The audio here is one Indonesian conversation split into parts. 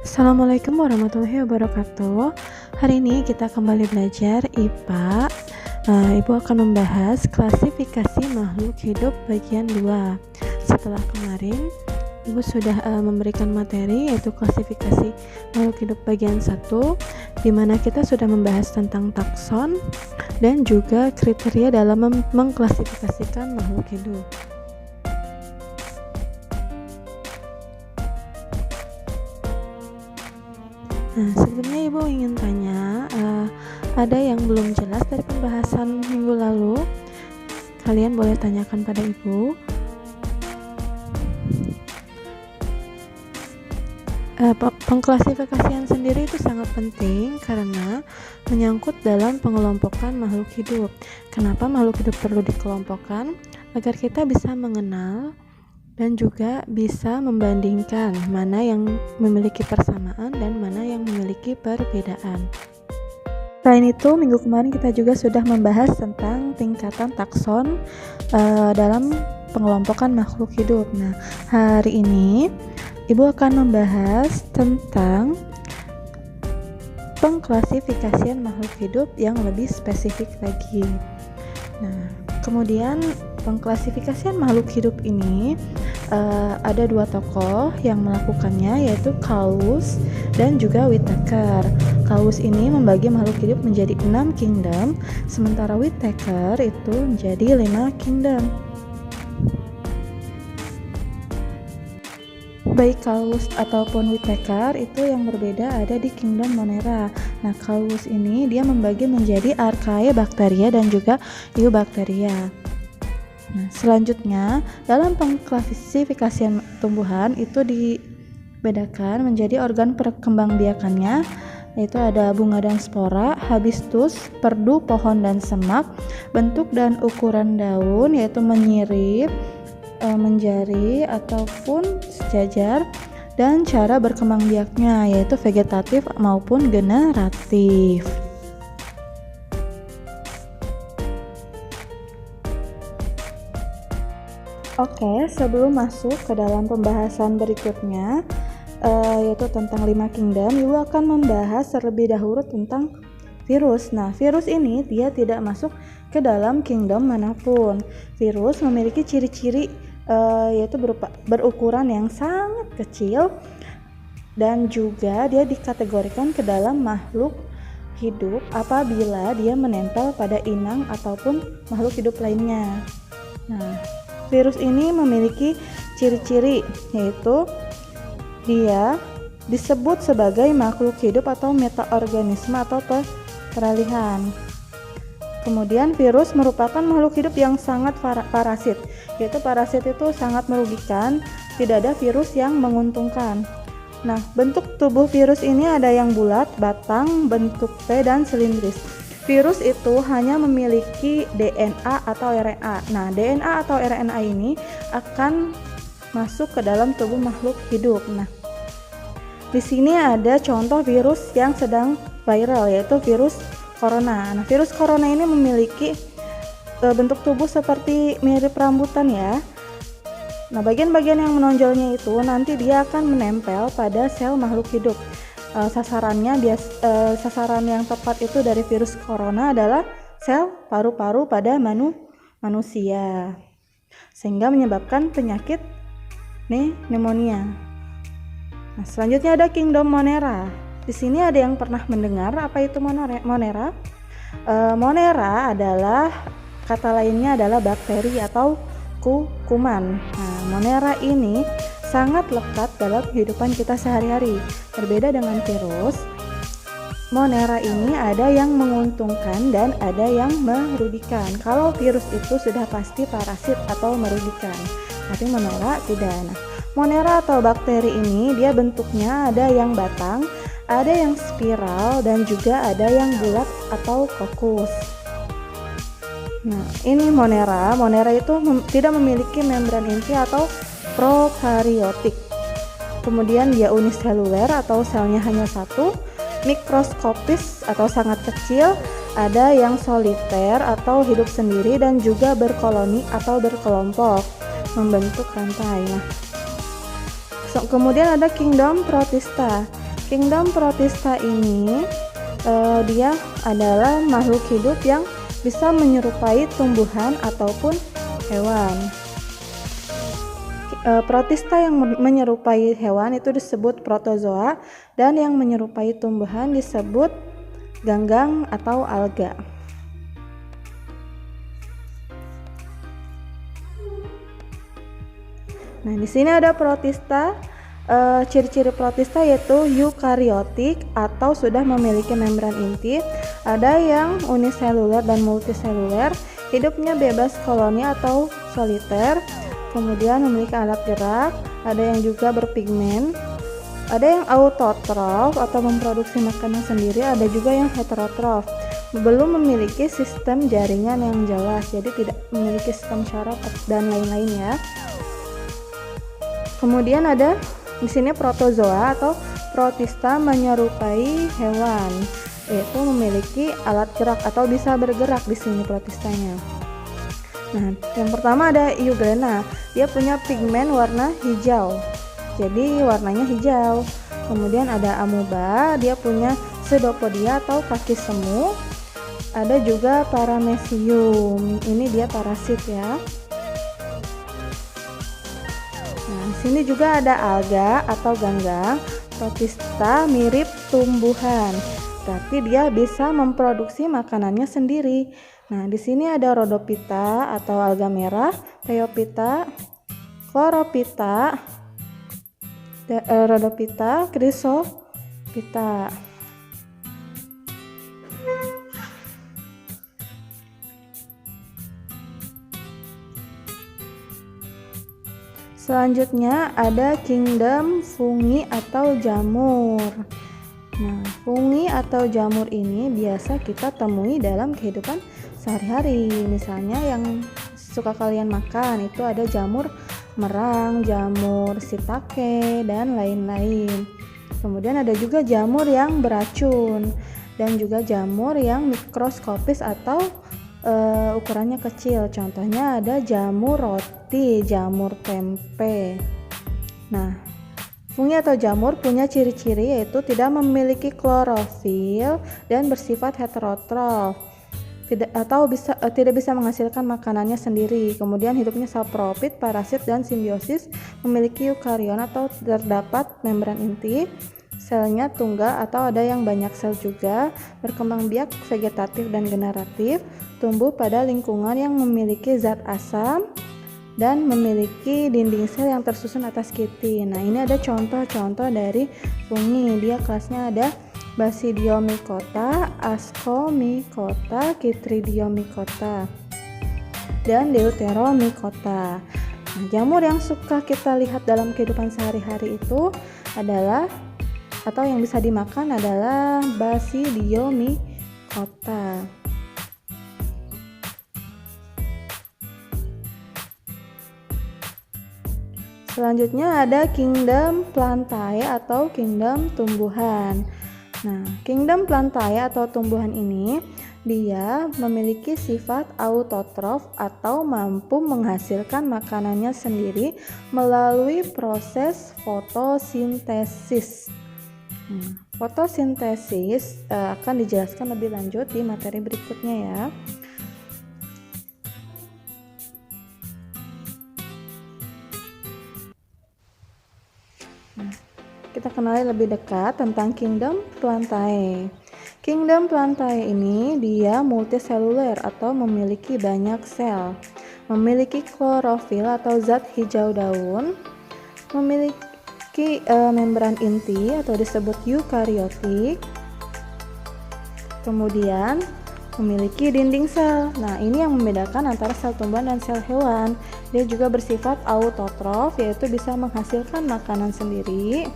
Assalamualaikum warahmatullahi wabarakatuh. Hari ini kita kembali belajar IPA. Ibu akan membahas klasifikasi makhluk hidup bagian 2. Setelah kemarin Ibu sudah memberikan materi yaitu klasifikasi makhluk hidup bagian 1, di mana kita sudah membahas tentang takson dan juga kriteria dalam mengklasifikasikan makhluk hidup. Nah, sebelumnya Ibu ingin tanya, ada yang belum jelas dari pembahasan minggu lalu? Kalian boleh tanyakan pada Ibu. Pengklasifikasian sendiri itu sangat penting karena menyangkut dalam pengelompokan makhluk hidup. Kenapa makhluk hidup perlu dikelompokkan? Agar kita bisa mengenal dan juga bisa membandingkan mana yang memiliki persamaan dan mana yang memiliki perbedaan. Selain itu, minggu kemarin kita juga sudah membahas tentang tingkatan takson dalam pengelompokan makhluk hidup. Nah, hari ini Ibu akan membahas tentang pengklasifikasian makhluk hidup yang lebih spesifik lagi. Nah, kemudian pengklasifikasian makhluk hidup ini ada dua tokoh yang melakukannya, yaitu Carlus dan juga Whittaker. Carlus ini membagi makhluk hidup menjadi 6 kingdom, sementara Whittaker itu menjadi 5 kingdom. Baik Carlus ataupun Whittaker itu yang berbeda ada di kingdom Monera. Nah, Carlus ini dia membagi menjadi Archaebacteria dan juga Eubacteria. Nah, selanjutnya dalam pengklasifikasian tumbuhan itu dibedakan menjadi organ perkembangbiakannya, yaitu ada bunga dan spora, hibiscus, perdu, pohon dan semak, bentuk dan ukuran daun yaitu menyirip, menjari ataupun sejajar, dan cara berkembang biaknya yaitu vegetatif maupun generatif. Oke, sebelum masuk ke dalam pembahasan berikutnya yaitu tentang 5 kingdom, Ibu akan membahas terlebih dahulu tentang virus. Nah, virus ini dia tidak masuk ke dalam kingdom manapun. Virus memiliki ciri-ciri yaitu berukuran yang sangat kecil dan juga dia dikategorikan ke dalam makhluk hidup apabila dia menempel pada inang ataupun makhluk hidup lainnya. Nah, virus ini memiliki ciri-ciri yaitu dia disebut sebagai makhluk hidup atau metaorganisme atau peralihan. Kemudian virus merupakan makhluk hidup yang sangat parasit, yaitu parasit itu sangat merugikan, tidak ada virus yang menguntungkan. Nah, bentuk tubuh virus ini ada yang bulat, batang, bentuk V dan silindris. Virus itu hanya memiliki DNA atau RNA. Nah, DNA atau RNA ini akan masuk ke dalam tubuh makhluk hidup. Nah, di sini ada contoh virus yang sedang viral yaitu virus corona. Nah, virus corona ini memiliki bentuk tubuh seperti mirip rambutan ya. Nah, bagian-bagian yang menonjolnya itu nanti dia akan menempel pada sel makhluk hidup. Sasaran yang tepat itu dari virus corona adalah sel paru-paru pada manusia, sehingga menyebabkan penyakit pneumonia. Nah, selanjutnya ada kingdom Monera. Di sini ada yang pernah mendengar apa itu Monera? Monera adalah kata lainnya adalah bakteri atau kuman. Nah, Monera ini sangat lekat dalam kehidupan kita sehari-hari. Berbeda dengan virus, Monera ini ada yang menguntungkan dan ada yang merugikan. Kalau virus itu sudah pasti parasit atau merugikan, tapi Monera tidak. Nah, Monera atau bakteri ini dia bentuknya ada yang batang, ada yang spiral, dan juga ada yang bulat atau kokus. Nah, ini Monera. Monera itu tidak memiliki membran inti atau prokaryotik. Kemudian dia uniseluler atau selnya hanya satu, mikroskopis atau sangat kecil, ada yang soliter atau hidup sendiri, dan juga berkoloni atau berkelompok membentuk rantai. Nah, kemudian ada kingdom Protista. Kingdom Protista ini dia adalah makhluk hidup yang bisa menyerupai tumbuhan ataupun hewan. Protista yang menyerupai hewan itu disebut protozoa, dan yang menyerupai tumbuhan disebut ganggang atau alga. Nah, di sini ada protista. Ciri-ciri protista yaitu eukariotik atau sudah memiliki membran inti, ada yang uniseluler dan multiseluler, hidupnya bebas koloni atau soliter, kemudian memiliki alat gerak, ada yang juga berpigmen, ada yang autotrof atau memproduksi makanan sendiri, ada juga yang heterotrof, belum memiliki sistem jaringan yang jelas, jadi tidak memiliki sistem syaraf dan lain-lain ya. Kemudian ada di sini protozoa atau protista menyerupai hewan, yaitu memiliki alat gerak atau bisa bergerak di sini protistanya. Nah, yang pertama ada Euglena, dia punya pigmen warna hijau, jadi warnanya hijau. Kemudian ada Amoeba, dia punya pseudopodia atau kaki semu. Ada juga Paramecium, ini dia parasit ya. Nah, di sini juga ada alga atau ganggang. Protista mirip tumbuhan, tapi dia bisa memproduksi makanannya sendiri. Nah, di sini ada Rhodophyta atau alga merah, Phaeophyta, Chlorophyta, Rhodophyta, Chrysophyta. Selanjutnya ada kingdom fungi atau jamur. Nah, fungi atau jamur ini biasa kita temui dalam kehidupan sehari-hari. Misalnya yang suka kalian makan itu ada jamur merang, jamur shiitake, dan lain-lain. Kemudian ada juga jamur yang beracun dan juga jamur yang mikroskopis atau ukurannya kecil. Contohnya ada jamur roti, jamur tempe. Nah, fungi atau jamur punya ciri-ciri yaitu tidak memiliki klorofil dan bersifat heterotrof, tidak bisa menghasilkan makanannya sendiri. Kemudian hidupnya saprofit, parasit, dan simbiosis, memiliki eukarion atau terdapat membran inti, selnya tunggal atau ada yang banyak sel juga, berkembang biak vegetatif dan generatif, tumbuh pada lingkungan yang memiliki zat asam, dan memiliki dinding sel yang tersusun atas kitin. Nah, ini ada contoh-contoh dari fungi. Dia kelasnya ada Basidiomycota, Ascomycota, Chytridiomycota, dan Deuteromycota. Nah, jamur yang suka kita lihat dalam kehidupan sehari-hari itu adalah atau yang bisa dimakan adalah Basidiomycota. Selanjutnya ada kingdom Plantae atau kingdom tumbuhan. Nah, kingdom Plantae atau tumbuhan ini dia memiliki sifat autotrof atau mampu menghasilkan makanannya sendiri melalui proses fotosintesis. Fotosintesis akan dijelaskan lebih lanjut di materi berikutnya ya. Kita kenali lebih dekat tentang kingdom Plantae. Kingdom Plantae ini dia multiseluler atau memiliki banyak sel, memiliki klorofil atau zat hijau daun, memiliki membran inti atau disebut eukariotik, kemudian memiliki dinding sel. Nah, ini yang membedakan antara sel tumbuhan dan sel hewan. Dia juga bersifat autotrof, yaitu bisa menghasilkan makanan sendiri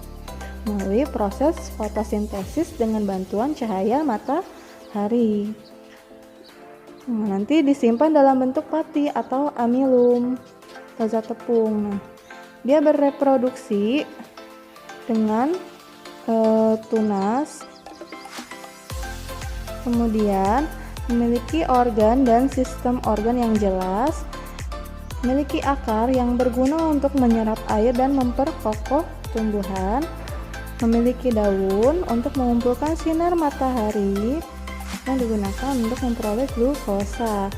melalui proses fotosintesis dengan bantuan cahaya matahari. Nah, nanti disimpan dalam bentuk pati atau amilum atau zat tepung. Nah, dia bereproduksi dengan tunas, kemudian memiliki organ dan sistem organ yang jelas, memiliki akar yang berguna untuk menyerap air dan memperkokoh tumbuhan, memiliki daun untuk mengumpulkan sinar matahari yang digunakan untuk memperoleh glukosa,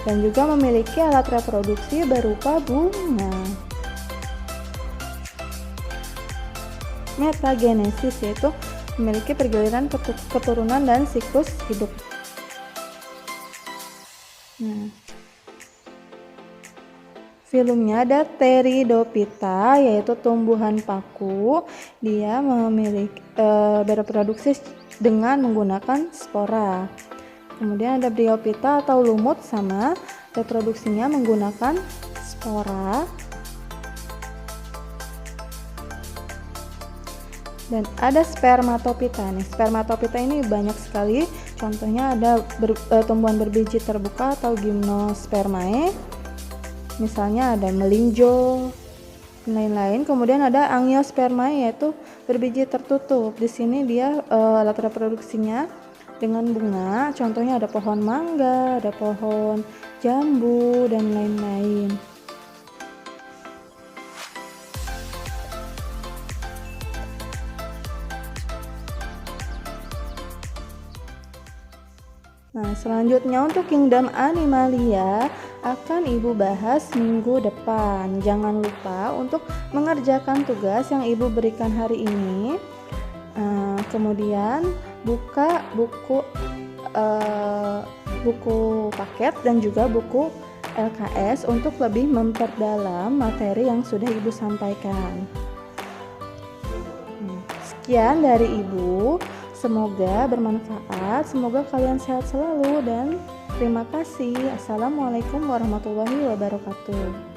dan juga memiliki alat reproduksi berupa bunga. Metagenesis yaitu memiliki pergiliran keturunan dan siklus hidup. Filumnya ada Pteridophyta, yaitu tumbuhan paku. Dia memiliki bereproduksi dengan menggunakan spora. Kemudian ada Bryophyta atau lumut, sama reproduksinya menggunakan spora. Dan ada Spermatophyta. Spermatophyta ini banyak sekali. Contohnya ada tumbuhan berbiji terbuka atau Gymnospermae. Misalnya ada melinjo dan lain-lain. Kemudian ada Angiospermae, yaitu berbiji tertutup. Di sini dia alat reproduksinya dengan bunga. Contohnya ada pohon mangga, ada pohon jambu dan lain-lain. Nah, selanjutnya untuk kingdom Animalia akan Ibu bahas minggu depan. Jangan lupa untuk mengerjakan tugas yang Ibu berikan hari ini. Kemudian buka buku paket dan juga buku LKS untuk lebih memperdalam materi yang sudah Ibu sampaikan. Sekian dari Ibu. Semoga bermanfaat, semoga kalian sehat selalu, dan terima kasih. Assalamualaikum warahmatullahi wabarakatuh.